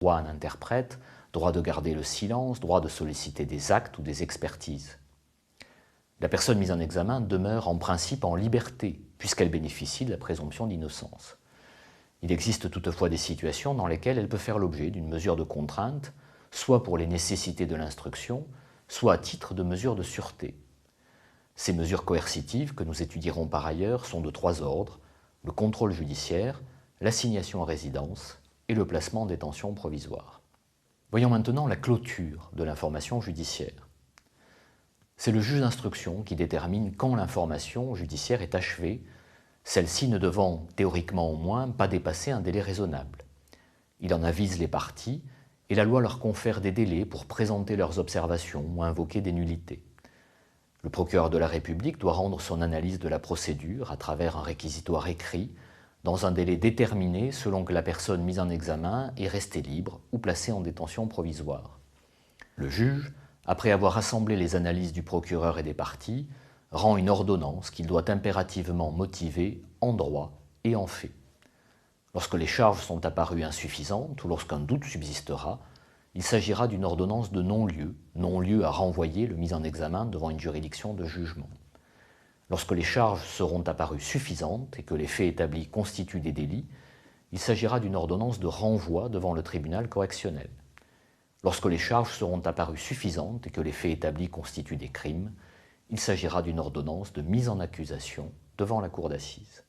Droit à un interprète, droit de garder le silence, droit de solliciter des actes ou des expertises. La personne mise en examen demeure en principe en liberté, puisqu'elle bénéficie de la présomption d'innocence. Il existe toutefois des situations dans lesquelles elle peut faire l'objet d'une mesure de contrainte, soit pour les nécessités de l'instruction, soit à titre de mesure de sûreté. Ces mesures coercitives, que nous étudierons par ailleurs, sont de 3 ordres: le contrôle judiciaire, l'assignation à résidence et le placement en détention provisoire. Voyons maintenant la clôture de l'information judiciaire. C'est le juge d'instruction qui détermine quand l'information judiciaire est achevée, celle-ci ne devant, théoriquement au moins, pas dépasser un délai raisonnable. Il en avise les parties et la loi leur confère des délais pour présenter leurs observations ou invoquer des nullités. Le procureur de la République doit rendre son analyse de la procédure à travers un réquisitoire écrit dans un délai déterminé selon que la personne mise en examen est restée libre ou placée en détention provisoire. Le juge, après avoir assemblé les analyses du procureur et des parties, rend une ordonnance qu'il doit impérativement motiver en droit et en fait. Lorsque les charges sont apparues insuffisantes ou lorsqu'un doute subsistera, il s'agira d'une ordonnance de non-lieu à renvoyer le mis en examen devant une juridiction de jugement. Lorsque les charges seront apparues suffisantes et que les faits établis constituent des délits, il s'agira d'une ordonnance de renvoi devant le tribunal correctionnel. Lorsque les charges seront apparues suffisantes et que les faits établis constituent des crimes, il s'agira d'une ordonnance de mise en accusation devant la cour d'assises.